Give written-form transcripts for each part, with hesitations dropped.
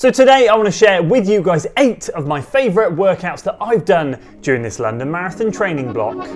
So today I want to share with you guys 8 of my favourite workouts that I've done during this London Marathon training block.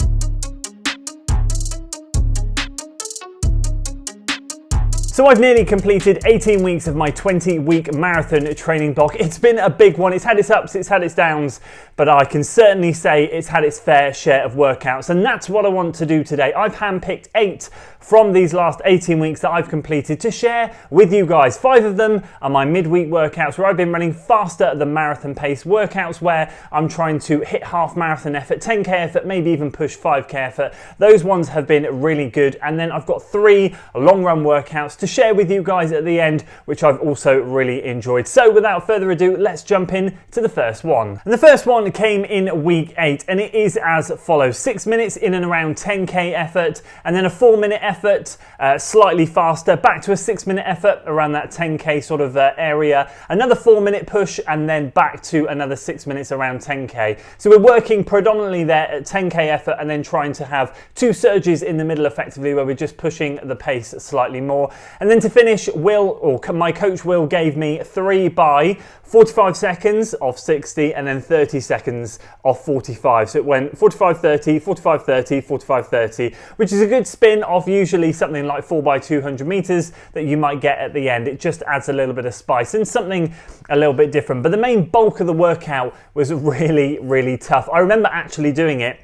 So I've nearly completed 18 weeks of my 20-week marathon training block. It's been a big one. It's had its ups, it's had its downs, but I can certainly say it's had its fair share of workouts, and that's what I want to do today. I've handpicked 8 from these last 18 weeks that I've completed to share with you guys. 5 of them are my midweek workouts where I've been running faster at the marathon pace, workouts where I'm trying to hit half marathon effort, 10k effort, maybe even push 5k effort. Those ones have been really good. And then I've got 3 long run workouts to share with you guys at the end, which I've also really enjoyed. So without further ado, let's jump in to the first one. And the first one came in week 8, and it is as follows: 6 minutes in and around 10k effort, and then a 4-minute effort, slightly faster, back to a 6-minute effort around that 10k sort of area, another 4-minute push, and then back to another 6 minutes around 10k. So we're working predominantly there at 10k effort and then trying to have 2 surges in the middle effectively where we're just pushing the pace slightly more. And then to finish, my coach Will gave me 3 by 45 seconds of 60 and then 30 seconds of 45. So it went 45, 30, 45, 30, 45, 30, which is a good spin off usually something like 4 by 200 meters that you might get at the end. It just adds a little bit of spice and something a little bit different. But the main bulk of the workout was really, really tough. I remember actually doing it,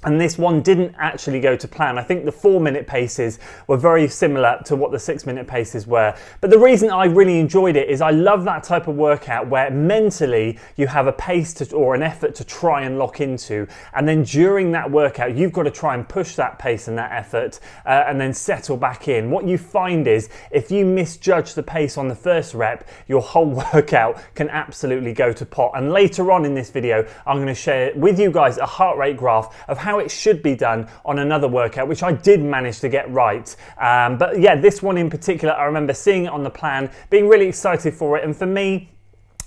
and this one didn't actually go to plan. I think the 4-minute paces were very similar to what the 6-minute paces were. But the reason I really enjoyed it is I love that type of workout where mentally you have a pace or an effort to try and lock into. And then during that workout, you've got to try and push that pace and that effort and then settle back in. What you find is if you misjudge the pace on the first rep, your whole workout can absolutely go to pot. And later on in this video, I'm going to share with you guys a heart rate graph of how it should be done on another workout, which I did manage to get right. But yeah, this one in particular, I remember seeing it on the plan, being really excited for it. And for me,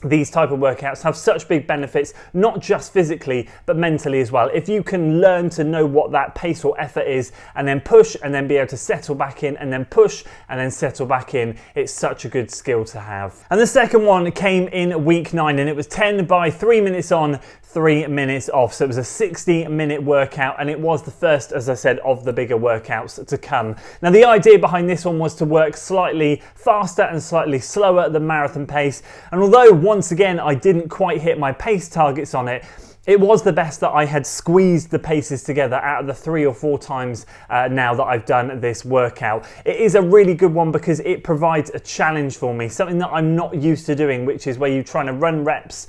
these type of workouts have such big benefits, not just physically, but mentally as well. If you can learn to know what that pace or effort is and then push and then be able to settle back in and then push and then settle back in, it's such a good skill to have. And the second one came in week 9, and it was 10 by 3 minutes on, 3 minutes off. So it was a 60-minute workout, and it was the first, as I said, of the bigger workouts to come. Now the idea behind this one was to work slightly faster and slightly slower at the marathon pace. And although once again I didn't quite hit my pace targets on it, it was the best that I had squeezed the paces together out of the 3 or 4 times now that I've done this workout. It is a really good one because it provides a challenge for me, something that I'm not used to doing, which is where you're trying to run reps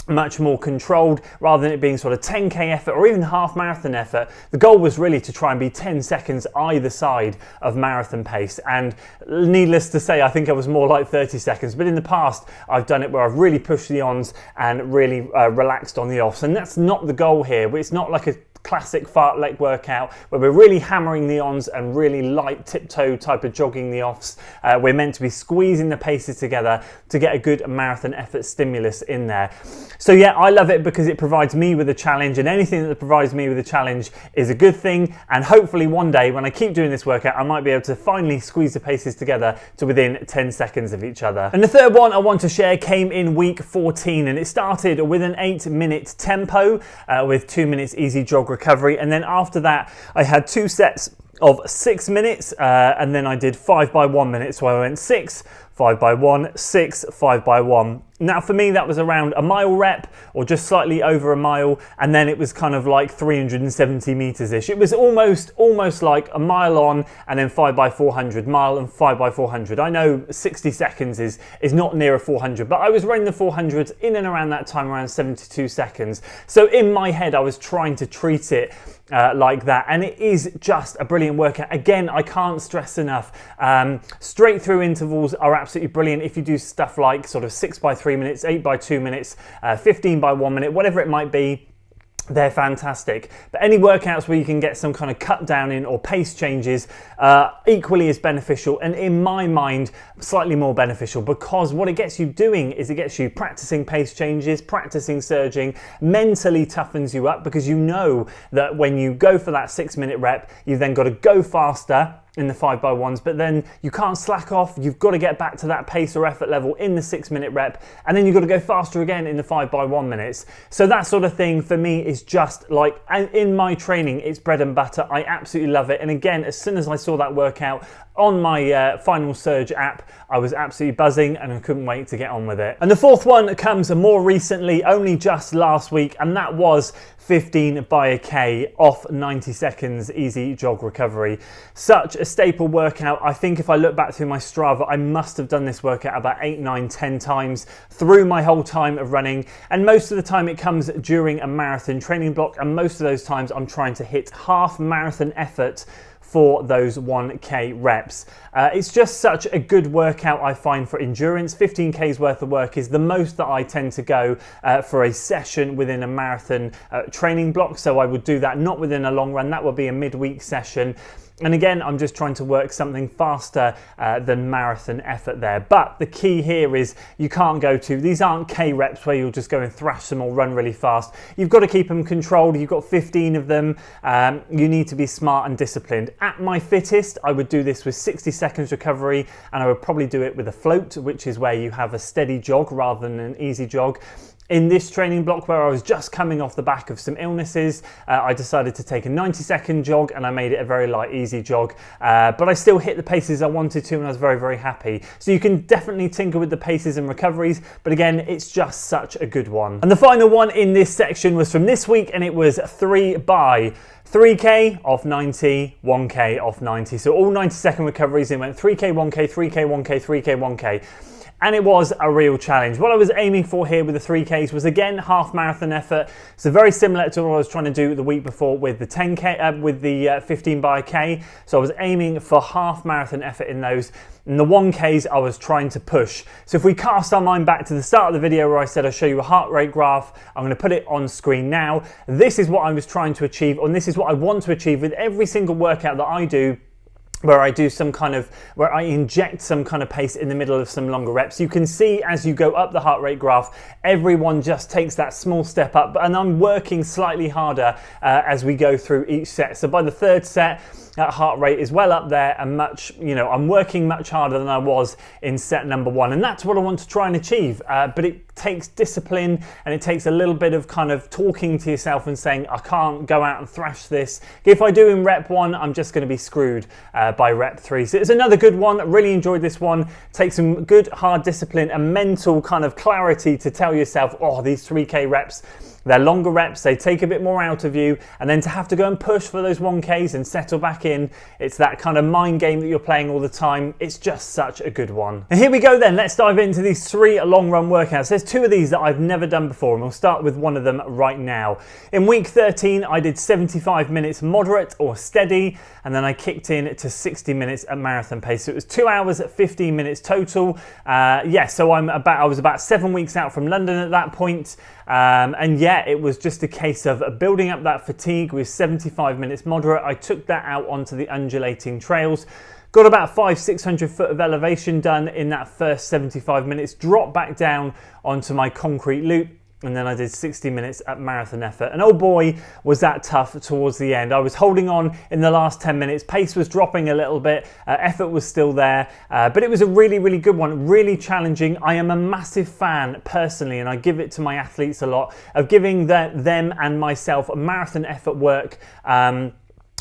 much more controlled rather than it being sort of 10k effort or even half marathon effort. The goal was really to try and be 10 seconds either side of marathon pace, and needless to say I think I was more like 30 seconds, but in the past I've done it where I've really pushed the ons and really relaxed on the offs, and that's not the goal here. It's not like a classic fartlek workout where we're really hammering the ons and really light tiptoe type of jogging the offs. We're meant to be squeezing the paces together to get a good marathon effort stimulus in there. So yeah, I love it because it provides me with a challenge, and anything that provides me with a challenge is a good thing. And hopefully one day when I keep doing this workout, I might be able to finally squeeze the paces together to within 10 seconds of each other. And the third one I want to share came in week 14, and it started with an 8-minute tempo with 2 minutes easy jog recovery, and then after that I had 2 sets of 6 minutes and then I did 5 by 1 minute. So I went 6, 5 by 1, 6, 5 by 1. Now for me that was around a mile rep or just slightly over a mile, and then it was kind of like 370 meters ish. It was almost like a mile on and then 5 by 400, mile and 5 by 400. I know 60 seconds is not near a 400, but I was running the 400s in and around that time, around 72 seconds. So in my head I was trying to treat it like that, and it is just a brilliant workout. Again, I can't stress enough, straight through intervals are absolutely brilliant if you do stuff like sort of 6 by 3 minutes, 8 by 2 minutes, 15 by 1 minute, whatever it might be. They're fantastic. But any workouts where you can get some kind of cut down in or pace changes equally as beneficial, and in my mind slightly more beneficial, because what it gets you doing is it gets you practicing pace changes, practicing surging, mentally toughens you up because you know that when you go for that 6-minute rep, you've then got to go faster in the 5x1s, but then you can't slack off. You've got to get back to that pace or effort level in the 6-minute rep, and then you've got to go faster again in the 5x1 minutes. So that sort of thing for me is just like, in my training, it's bread and butter. I absolutely love it. And again, as soon as I saw that workout on my Final Surge app, I was absolutely buzzing and I couldn't wait to get on with it. And the fourth one comes more recently, only just last week, and that was 15 by a K off 90 seconds easy jog recovery. Such a staple workout. I think if I look back through my Strava, I must have done this workout about 8, 9, 10 times through my whole time of running. And most of the time it comes during a marathon training block. And most of those times I'm trying to hit half marathon effort for those 1K reps. It's just such a good workout, I find, for endurance. 15K's worth of work is the most that I tend to go for a session within a marathon training block. So I would do that not within a long run, that would be a midweek session. And again, I'm just trying to work something faster than marathon effort there. But the key here is you can't go to, these aren't K reps where you'll just go and thrash them or run really fast. You've got to keep them controlled. You've got 15 of them. You need to be smart and disciplined. At my fittest, I would do this with 60 seconds recovery, and I would probably do it with a float, which is where you have a steady jog rather than an easy jog. In this training block where I was just coming off the back of some illnesses, I decided to take a 90-second jog and I made it a very light, easy jog. But I still hit the paces I wanted to and I was very, very happy. So you can definitely tinker with the paces and recoveries, but again, it's just such a good one. And the final one in this section was from this week, and it was 3 by 3K off 90, 1K off 90. So all 90-second recoveries, it went 3K, 1K, 3K, 1K, 3K, 1K. And it was a real challenge. What I was aiming for here with the 3Ks was, again, half marathon effort. So very similar to what I was trying to do the week before with the 10K, with the 15 by K. So I was aiming for half marathon effort in those. And the 1Ks I was trying to push. So if we cast our mind back to the start of the video where I said I'll show you a heart rate graph, I'm going to put it on screen now. This is what I was trying to achieve, and this is what I want to achieve with every single workout that I do, where I do where I inject some kind of pace in the middle of some longer reps. You can see as you go up the heart rate graph, everyone just takes that small step up, and I'm working slightly harder as we go through each set. So by the third set, that heart rate is well up there and I'm working much harder than I was in set number 1. And that's what I want to try and achieve. But it takes discipline, and it takes a little bit of kind of talking to yourself and saying, I can't go out and thrash this. If I do in rep 1, I'm just going to be screwed by rep 3. So it's another good one. I really enjoyed this one. Take some good hard discipline and mental kind of clarity to tell yourself, oh, these 3K reps, they're longer reps, they take a bit more out of you, and then to have to go and push for those 1Ks and settle back in, it's that kind of mind game that you're playing all the time. It's just such a good one. And here we go then, let's dive into these 3 long run workouts. There's 2 of these that I've never done before, and we'll start with one of them right now. In week 13, I did 75 minutes moderate or steady, and then I kicked in to 60 minutes at marathon pace. So it was 2 hours at 15 minutes total. So I was about 7 weeks out from London at that point. And yeah, it was just a case of building up that fatigue with 75 minutes moderate. I took that out onto the undulating trails, got about 500-600 foot of elevation done in that first 75 minutes, dropped back down onto my concrete loop, and then I did 60 minutes at marathon effort. And oh boy, was that tough towards the end. I was holding on in the last 10 minutes. Pace was dropping a little bit. Effort was still there. But it was a really, really good one. Really challenging. I am a massive fan personally, and I give it to my athletes a lot, of giving them and myself a marathon effort work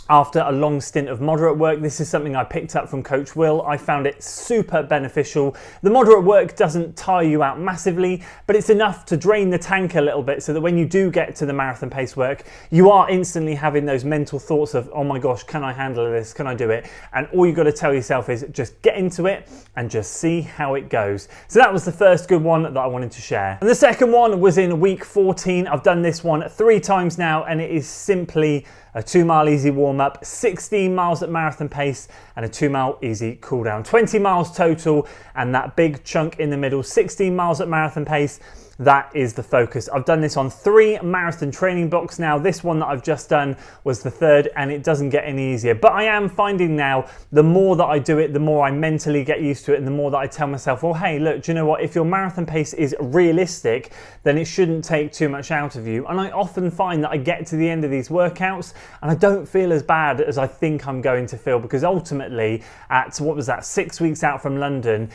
after a long stint of moderate work. This is something I picked up from Coach Will. I found it super beneficial. The moderate work doesn't tire you out massively, but it's enough to drain the tank a little bit so that when you do get to the marathon pace work, you are instantly having those mental thoughts of, oh my gosh, can I handle this? Can I do it? And all you got to tell yourself is just get into it and just see how it goes. So that was the first good one that I wanted to share. And the second one was in week 14. I've done this one 3 times now, and it is simply a 2-mile easy warm-up, 16 miles at marathon pace, and a 2-mile easy cool down. 20 miles total, and that big chunk in the middle, 16 miles at marathon pace, that is the focus. I've done this on 3 marathon training blocks now. This one that I've just done was the 3rd, and it doesn't get any easier. But I am finding now, the more that I do it, the more I mentally get used to it, and the more that I tell myself, well, hey, look, do you know what? If your marathon pace is realistic, then it shouldn't take too much out of you. And I often find that I get to the end of these workouts and I don't feel as bad as I think I'm going to feel, because ultimately at, what was that, 6 weeks out from London,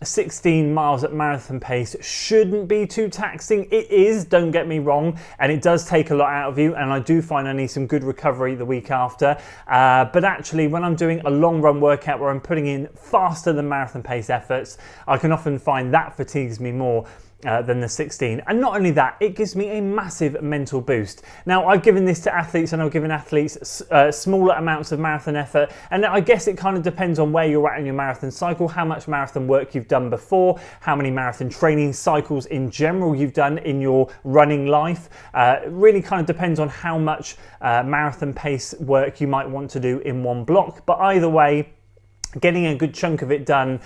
16 miles at marathon pace shouldn't be too taxing. It is, don't get me wrong, and it does take a lot out of you, and I do find I need some good recovery the week after. But actually, when I'm doing a long run workout where I'm putting in faster than marathon pace efforts, I can often find that fatigues me more than the 16. And not only that, it gives me a massive mental boost. Now, I've given this to athletes, and I've given athletes smaller amounts of marathon effort, and I guess it kind of depends on where you're at in your marathon cycle, how much marathon work you've done before, how many marathon training cycles in general you've done in your running life. It really kind of depends on how much marathon pace work you might want to do in one block. But either way, getting a good chunk of it done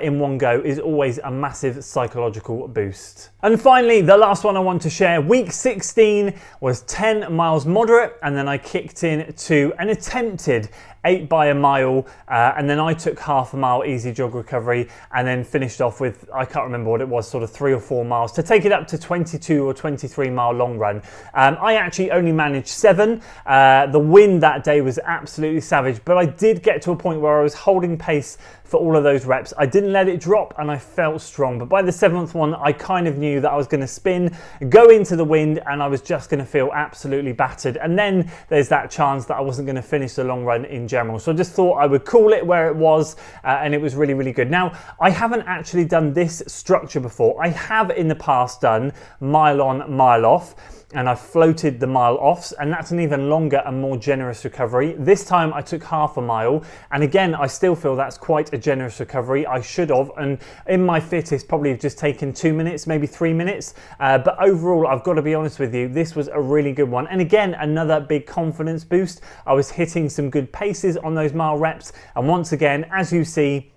in one go is always a massive psychological boost. And finally, the last one I want to share, week 16 was 10 miles moderate, and then I kicked in to an attempted 8 by a mile, and then I took half a mile easy jog recovery, and then finished off with, I can't remember what it was, sort of 3 or 4 miles to take it up to 22 or 23 mile long run. I actually only managed 7. The wind that day was absolutely savage, but I did get to a point where I was holding pace for all of those reps. I didn't let it drop, and I felt strong. But by the 7th one, I kind of knew that I was going to spin, go into the wind, and I was just going to feel absolutely battered. And then there's that chance that I wasn't going to finish the long run in general. So I just thought I would call it where it was, and it was really, really good. Now, I haven't actually done this structure before. I have in the past done mile on, mile off, and I've floated the mile offs, and that's an even longer and more generous recovery. This time I took half a mile, and again, I still feel that's quite a generous recovery. I should have, and in my fittest, probably have just taken 2 minutes, maybe 3 minutes. But overall, I've got to be honest with you, this was a really good one. And again, another big confidence boost. I was hitting some good paces on those mile reps, and once again, as you see,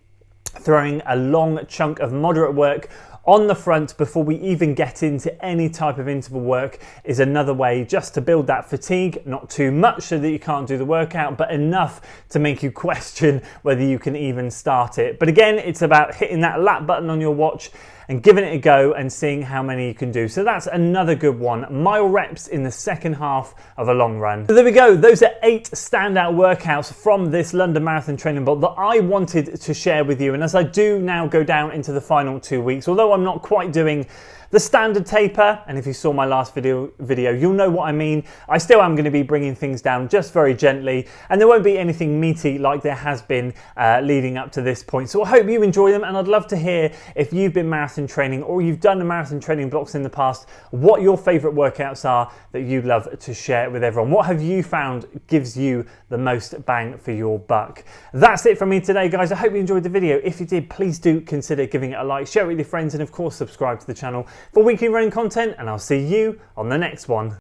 throwing a long chunk of moderate work on the front before we even get into any type of interval work is another way just to build that fatigue, not too much so that you can't do the workout, but enough to make you question whether you can even start it. But again, it's about hitting that lap button on your watch and giving it a go and seeing how many you can do. So that's another good one. Mile reps in the second half of a long run. So there we go. Those are 8 standout workouts from this London Marathon training block that I wanted to share with you. And as I do now go down into the final 2 weeks, although I'm not quite doing the standard taper, and if you saw my last video, you'll know what I mean. I still am going to be bringing things down just very gently, and there won't be anything meaty like there has been leading up to this point. So I hope you enjoy them, and I'd love to hear if you've been marathon training or you've done the marathon training blocks in the past, what your favorite workouts are that you'd love to share with everyone. What have you found gives you the most bang for your buck? That's it from me today, guys. I hope you enjoyed the video. If you did, please do consider giving it a like, share it with your friends, and of course subscribe to the channel for weekly running content, and I'll see you on the next one.